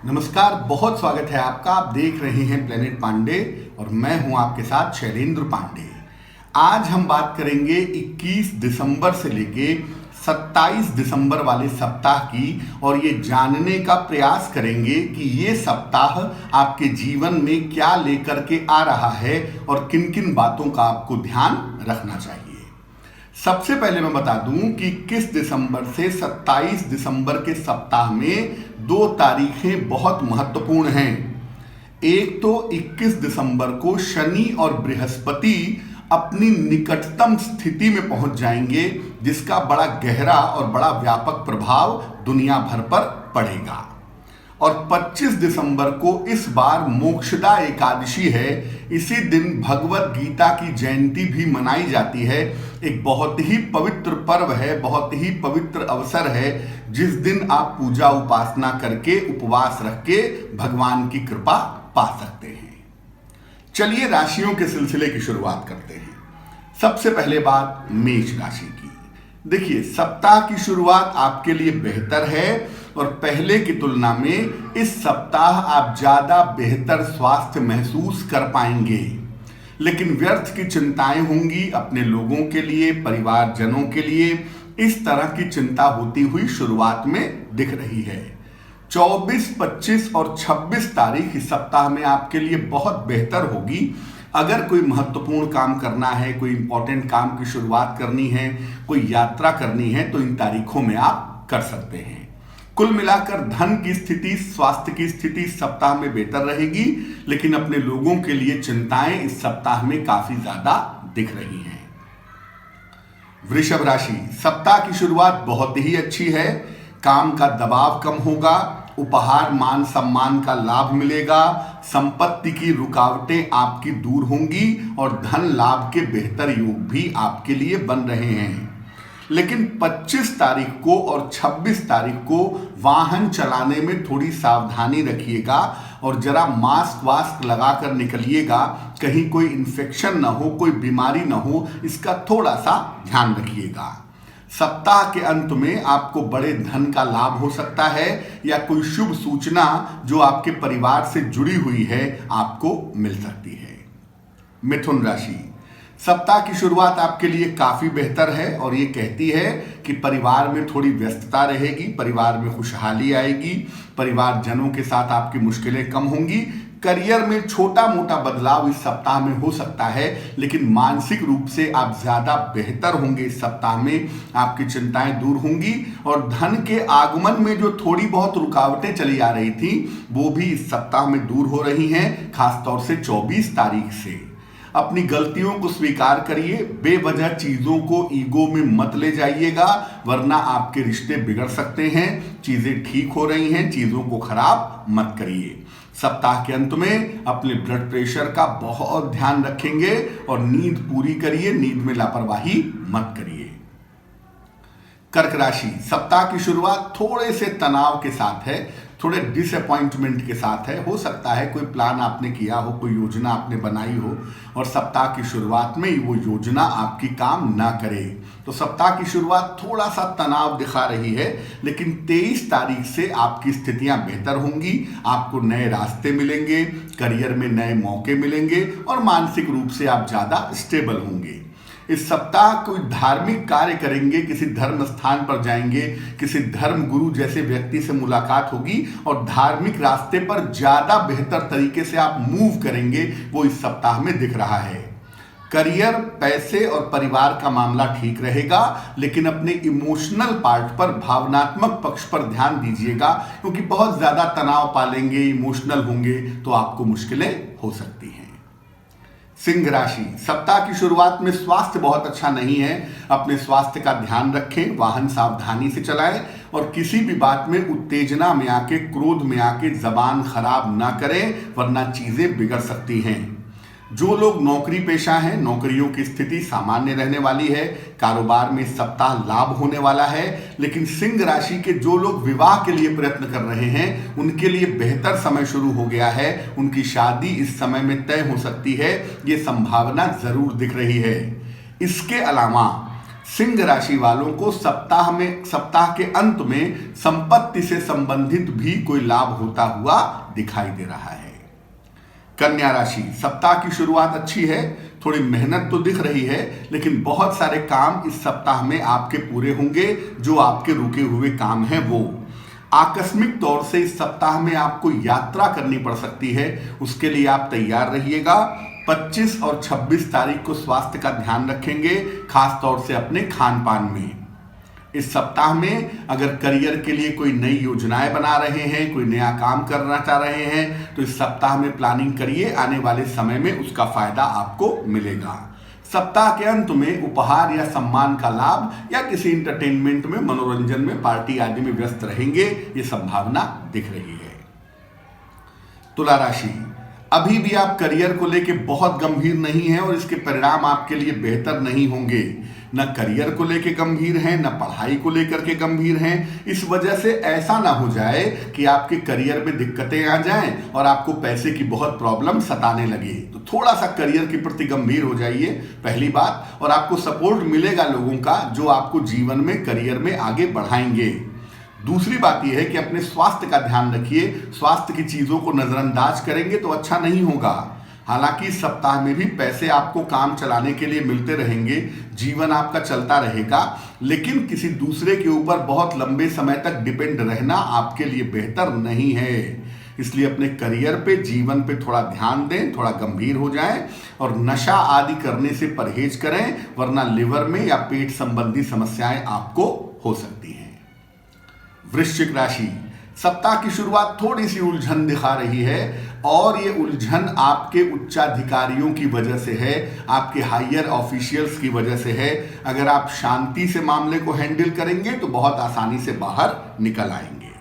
नमस्कार, बहुत स्वागत है आपका। आप देख रहे हैं प्लेनेट पांडे और मैं हूं आपके साथ शैलेंद्र पांडे। आज हम बात करेंगे 21 दिसंबर से लेके 27 दिसंबर वाले सप्ताह की और ये जानने का प्रयास करेंगे कि ये सप्ताह आपके जीवन में क्या लेकर के आ रहा है और किन किन बातों का आपको ध्यान रखना चाहिए। सबसे पहले मैं बता दूं कि 21 दिसंबर से 27 दिसंबर के सप्ताह में दो तारीखें बहुत महत्वपूर्ण हैं। एक तो 21 दिसंबर को शनि और बृहस्पति अपनी निकटतम स्थिति में पहुंच जाएंगे, जिसका बड़ा गहरा और बड़ा व्यापक प्रभाव दुनिया भर पर पड़ेगा। और 25 दिसंबर को इस बार मोक्षदा एकादशी है। इसी दिन भगवत गीता की जयंती भी मनाई जाती है। एक बहुत ही पवित्र पर्व है, बहुत ही पवित्र अवसर है, जिस दिन आप पूजा उपासना करके उपवास रख के भगवान की कृपा पा सकते हैं। चलिए राशियों के सिलसिले की शुरुआत करते हैं। सबसे पहले बात मेष राशि की। देखिए, सप्ताह की शुरुआत आपके लिए बेहतर है और पहले की तुलना में इस सप्ताह आप ज्यादा बेहतर स्वास्थ्य महसूस कर पाएंगे, लेकिन व्यर्थ की चिंताएं होंगी अपने लोगों के लिए, परिवारजनों के लिए। इस तरह की चिंता होती हुई शुरुआत में दिख रही है। 24, 25 और 26 तारीख इस सप्ताह में आपके लिए बहुत बेहतर होगी। अगर कोई महत्वपूर्ण काम करना है, कोई इंपॉर्टेंट काम की शुरुआत करनी है, कोई यात्रा करनी है, तो इन तारीखों में आप कर सकते हैं। कुल मिलाकर धन की स्थिति, स्वास्थ्य की स्थिति इस सप्ताह में बेहतर रहेगी, लेकिन अपने लोगों के लिए चिंताएं इस सप्ताह में काफी ज्यादा दिख रही हैं। वृषभ राशि, सप्ताह की शुरुआत बहुत ही अच्छी है। काम का दबाव कम होगा, उपहार मान सम्मान का लाभ मिलेगा, संपत्ति की रुकावटें आपकी दूर होंगी और धन लाभ के बेहतर योग भी आपके लिए बन रहे हैं। लेकिन 25 तारीख को और 26 तारीख को वाहन चलाने में थोड़ी सावधानी रखिएगा और जरा मास्क वास्क लगा कर निकलिएगा, कहीं कोई इन्फेक्शन ना हो, कोई बीमारी ना हो, इसका थोड़ा सा ध्यान रखिएगा। सप्ताह के अंत में आपको बड़े धन का लाभ हो सकता है या कोई शुभ सूचना जो आपके परिवार से जुड़ी हुई है आपको मिल सकती है। मिथुन राशि, सप्ताह की शुरुआत आपके लिए काफी बेहतर है और ये कहती है कि परिवार में थोड़ी व्यस्तता रहेगी, परिवार में खुशहाली आएगी, परिवारजनों के साथ आपकी मुश्किलें कम होंगी। करियर में छोटा मोटा बदलाव इस सप्ताह में हो सकता है, लेकिन मानसिक रूप से आप ज्यादा बेहतर होंगे। इस सप्ताह में आपकी चिंताएं दूर होंगी और धन के आगमन में जो थोड़ी बहुत रुकावटें चली आ रही थी, वो भी इस सप्ताह में दूर हो रही हैं, खासतौर से 24 तारीख से। अपनी गलतियों को स्वीकार करिए, बेवजह चीजों को ईगो में मत ले जाइएगा, वरना आपके रिश्ते बिगड़ सकते हैं। चीजें ठीक हो रही हैं, चीजों को खराब मत करिए। सप्ताह के अंत में अपने ब्लड प्रेशर का बहुत ध्यान रखेंगे और नींद पूरी करिए, नींद में लापरवाही मत करिए। कर्क राशि, सप्ताह की शुरुआत थोड़े से तनाव के साथ है, थोड़े डिसअपॉइंटमेंट के साथ है। हो सकता है कोई प्लान आपने किया हो, कोई योजना आपने बनाई हो और सप्ताह की शुरुआत में वो योजना आपकी काम ना करे, तो सप्ताह की शुरुआत थोड़ा सा तनाव दिखा रही है। लेकिन 23 तारीख से आपकी स्थितियां बेहतर होंगी, आपको नए रास्ते मिलेंगे, करियर में नए मौके मिलेंगे और मानसिक रूप से आप ज्यादा स्टेबल होंगे। इस सप्ताह कोई धार्मिक कार्य करेंगे, किसी धर्म स्थान पर जाएंगे, किसी धर्म गुरु जैसे व्यक्ति से मुलाकात होगी और धार्मिक रास्ते पर ज्यादा बेहतर तरीके से आप मूव करेंगे, वो इस सप्ताह में दिख रहा है। करियर, पैसे और परिवार का मामला ठीक रहेगा, लेकिन अपने इमोशनल पार्ट पर, भावनात्मक पक्ष पर ध्यान दीजिएगा, क्योंकि बहुत ज्यादा तनाव पालेंगे, इमोशनल होंगे तो आपको मुश्किलें हो सकती हैं। सिंह राशि, सप्ताह की शुरुआत में स्वास्थ्य बहुत अच्छा नहीं है। अपने स्वास्थ्य का ध्यान रखें, वाहन सावधानी से चलाएं और किसी भी बात में उत्तेजना में आके, क्रोध में आके जबान खराब ना करें, वरना चीजें बिगड़ सकती हैं। जो लोग नौकरी पेशा हैं, नौकरियों की स्थिति सामान्य रहने वाली है। कारोबार में इस सप्ताह लाभ होने वाला है। लेकिन सिंह राशि के जो लोग विवाह के लिए प्रयत्न कर रहे हैं, उनके लिए बेहतर समय शुरू हो गया है। उनकी शादी इस समय में तय हो सकती है, ये संभावना जरूर दिख रही है। इसके अलावा सिंह राशि वालों को सप्ताह के अंत में संपत्ति से संबंधित भी कोई लाभ होता हुआ दिखाई दे रहा है। कन्या राशि, सप्ताह की शुरुआत अच्छी है, थोड़ी मेहनत तो दिख रही है, लेकिन बहुत सारे काम इस सप्ताह में आपके पूरे होंगे। जो आपके रुके हुए काम हैं वो आकस्मिक तौर से इस सप्ताह में आपको यात्रा करनी पड़ सकती है, उसके लिए आप तैयार रहिएगा। 25 और 26 तारीख को स्वास्थ्य का ध्यान रखेंगे, खास तौर से अपने खान पान में। इस सप्ताह में अगर करियर के लिए कोई नई योजनाएं बना रहे हैं, कोई नया काम करना चाह रहे हैं, तो इस सप्ताह में प्लानिंग करिए, आने वाले समय में उसका फायदा आपको मिलेगा। सप्ताह के अंत में उपहार या सम्मान का लाभ या किसी इंटरटेनमेंट में, मनोरंजन में, पार्टी आदि में व्यस्त रहेंगे, ये संभावना दिख रही है। तुला राशि, अभी भी आप करियर को लेकर बहुत गंभीर नहीं हैं और इसके परिणाम आपके लिए बेहतर नहीं होंगे। न करियर को लेकर गंभीर हैं, न पढ़ाई को लेकर के गंभीर हैं। इस वजह से ऐसा ना हो जाए कि आपके करियर में दिक्कतें आ जाएं और आपको पैसे की बहुत प्रॉब्लम सताने लगे। तो थोड़ा सा करियर के प्रति गंभीर हो जाइए, पहली बात। और आपको सपोर्ट मिलेगा लोगों का जो आपको जीवन में, करियर में आगे बढ़ाएंगे। दूसरी बात यह है कि अपने स्वास्थ्य का ध्यान रखिए। स्वास्थ्य की चीजों को नजरअंदाज करेंगे तो अच्छा नहीं होगा। हालांकि इस सप्ताह में भी पैसे आपको काम चलाने के लिए मिलते रहेंगे, जीवन आपका चलता रहेगा, लेकिन किसी दूसरे के ऊपर बहुत लंबे समय तक डिपेंड रहना आपके लिए बेहतर नहीं है। इसलिए अपने करियर पे, जीवन पे थोड़ा ध्यान दें, थोड़ा गंभीर हो जाएं और नशा आदि करने से परहेज करें, वरना लिवर में या पेट संबंधी समस्याएं आपको हो सकती हैं। वृश्चिक राशि, सप्ताह की शुरुआत थोड़ी सी उलझन दिखा रही है और ये उलझन आपके उच्चाधिकारियों की वजह से है, आपके हायर ऑफिशियल्स की वजह से है। अगर आप शांति से मामले को हैंडल करेंगे तो बहुत आसानी से बाहर निकल आएंगे।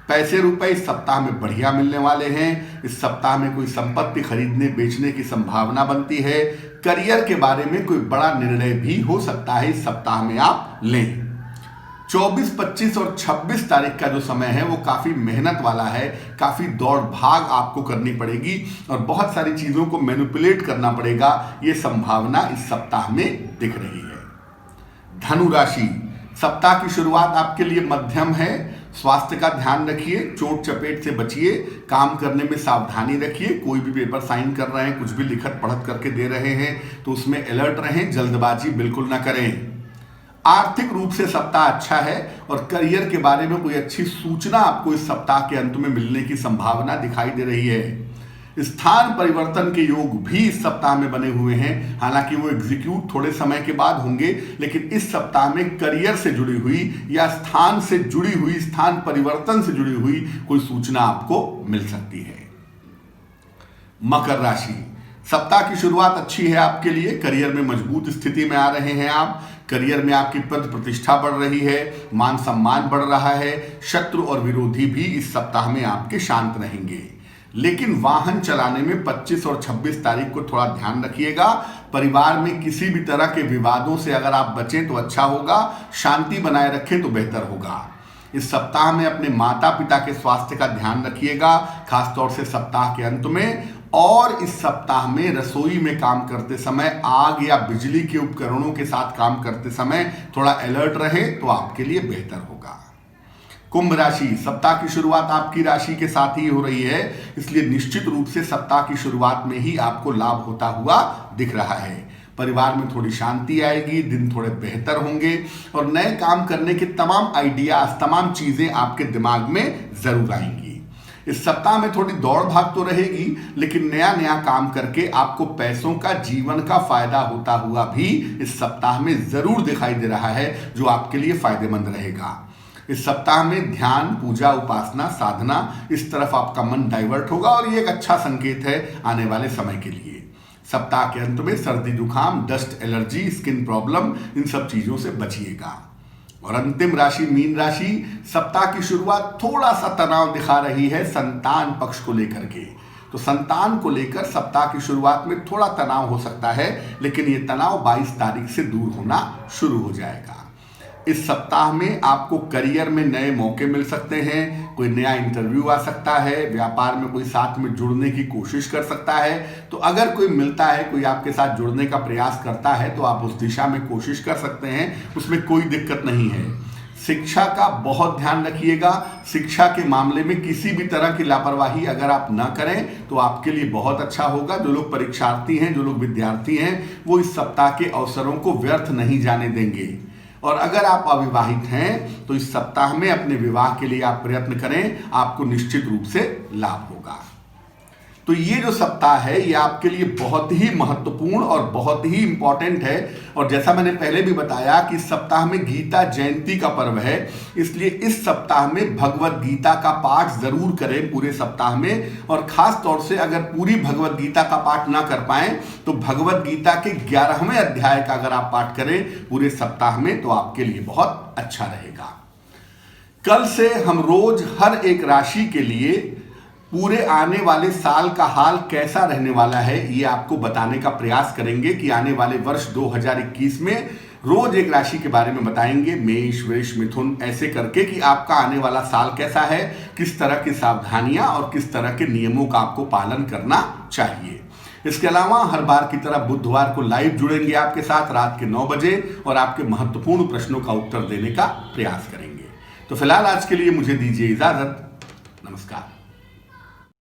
पैसे रुपए इस सप्ताह में बढ़िया मिलने वाले हैं। इस सप्ताह में कोई संपत्ति खरीदने बेचने की संभावना बनती है। करियर के बारे में कोई बड़ा निर्णय भी हो सकता है, इस सप्ताह में आप लें। 24, 25 और 26 तारीख का जो समय है वो काफ़ी मेहनत वाला है, काफ़ी दौड़ भाग आपको करनी पड़ेगी और बहुत सारी चीज़ों को मैनिपुलेट करना पड़ेगा। ये संभावना इस सप्ताह में दिख रही है। धनु राशि, सप्ताह की शुरुआत आपके लिए मध्यम है। स्वास्थ्य का ध्यान रखिए, चोट चपेट से बचिए, काम करने में सावधानी रखिए। कोई भी पेपर साइन कर रहे हैं, कुछ भी लिखत पढ़त करके दे रहे हैं तो उसमें अलर्ट रहें, जल्दबाजी बिल्कुल ना करें। आर्थिक रूप से सप्ताह अच्छा है और करियर के बारे में कोई अच्छी सूचना आपको इस सप्ताह के अंत में मिलने की संभावना दिखाई दे रही है। स्थान परिवर्तन के योग भी इस सप्ताह में बने हुए हैं, हालांकि वो एग्जीक्यूट थोड़े समय के बाद होंगे, लेकिन इस सप्ताह में करियर से जुड़ी हुई या स्थान से जुड़ी हुई, स्थान परिवर्तन से जुड़ी हुई कोई सूचना आपको मिल सकती है। मकर राशि, सप्ताह की शुरुआत अच्छी है आपके लिए। करियर में मजबूत स्थिति में आ रहे हैं आप। करियर में आपकी पद प्रतिष्ठा बढ़ रही है, मान सम्मान बढ़ रहा है। शत्रु और विरोधी भी इस सप्ताह में आपके शांत रहेंगे। लेकिन वाहन चलाने में 25 और 26 तारीख को थोड़ा ध्यान रखिएगा। परिवार में किसी भी तरह के विवादों से अगर आप बचें तो अच्छा होगा, शांति बनाए रखें तो बेहतर होगा। इस सप्ताह में अपने माता पिता के स्वास्थ्य का ध्यान रखिएगा, खासतौर से सप्ताह के अंत में। और इस सप्ताह में रसोई में काम करते समय, आग या बिजली के उपकरणों के साथ काम करते समय थोड़ा अलर्ट रहे तो आपके लिए बेहतर होगा। कुंभ राशि, सप्ताह की शुरुआत आपकी राशि के साथ ही हो रही है, इसलिए निश्चित रूप से सप्ताह की शुरुआत में ही आपको लाभ होता हुआ दिख रहा है। परिवार में थोड़ी शांति आएगी, दिन थोड़े बेहतर होंगे और नए काम करने के तमाम आइडियाज, तमाम चीजें आपके दिमाग में जरूर आएंगी। इस सप्ताह में थोड़ी दौड़ भाग तो रहेगी, लेकिन नया नया काम करके आपको पैसों का, जीवन का फायदा होता हुआ भी इस सप्ताह में जरूर दिखाई दे रहा है, जो आपके लिए फायदेमंद रहेगा। इस सप्ताह में ध्यान, पूजा, उपासना, साधना, इस तरफ आपका मन डाइवर्ट होगा और ये एक अच्छा संकेत है आने वाले समय के लिए। सप्ताह के अंत में सर्दी जुकाम, डस्ट एलर्जी, स्किन प्रॉब्लम, इन सब चीजों से बचिएगा। और अंतिम राशि मीन राशि, सप्ताह की शुरुआत थोड़ा सा तनाव दिखा रही है संतान पक्ष को लेकर के। तो संतान को लेकर सप्ताह की शुरुआत में थोड़ा तनाव हो सकता है, लेकिन ये तनाव 22 तारीख से दूर होना शुरू हो जाएगा। इस सप्ताह में आपको करियर में नए मौके मिल सकते हैं, कोई नया इंटरव्यू आ सकता है, व्यापार में कोई साथ में जुड़ने की कोशिश कर सकता है। तो अगर कोई मिलता है, कोई आपके साथ जुड़ने का प्रयास करता है तो आप उस दिशा में कोशिश कर सकते हैं, उसमें कोई दिक्कत नहीं है। शिक्षा का बहुत ध्यान रखिएगा। शिक्षा के मामले में किसी भी तरह की लापरवाही अगर आप ना करें तो आपके लिए बहुत अच्छा होगा। जो लोग परीक्षार्थी हैं, जो लोग विद्यार्थी हैं, वो इस सप्ताह के अवसरों को व्यर्थ नहीं जाने देंगे। और अगर आप अविवाहित हैं तो इस सप्ताह में अपने विवाह के लिए आप प्रयत्न करें, आपको निश्चित रूप से लाभ होगा। तो ये जो सप्ताह है ये आपके लिए बहुत ही महत्वपूर्ण और बहुत ही इंपॉर्टेंट है। और जैसा मैंने पहले भी बताया कि इस सप्ताह में गीता जयंती का पर्व है, इसलिए इस सप्ताह में भगवत गीता का पाठ जरूर करें पूरे सप्ताह में। और खास तौर से अगर पूरी भगवत गीता का पाठ ना कर पाए तो भगवत गीता के 11वें अध्याय का अगर आप पाठ करें पूरे सप्ताह में तो आपके लिए बहुत अच्छा रहेगा। कल से हम रोज हर एक राशि के लिए पूरे आने वाले साल का हाल कैसा रहने वाला है ये आपको बताने का प्रयास करेंगे कि आने वाले वर्ष 2021 में रोज एक राशि के बारे में बताएंगे, मेष, वृष, मिथुन, ऐसे करके कि आपका आने वाला साल कैसा है, किस तरह की सावधानियां और किस तरह के नियमों का आपको पालन करना चाहिए। इसके अलावा हर बार की तरह बुधवार को लाइव जुड़ेंगे आपके साथ रात के 9 बजे और आपके महत्वपूर्ण प्रश्नों का उत्तर देने का प्रयास करेंगे। तो फिलहाल आज के लिए मुझे दीजिए इजाजत। नमस्कार।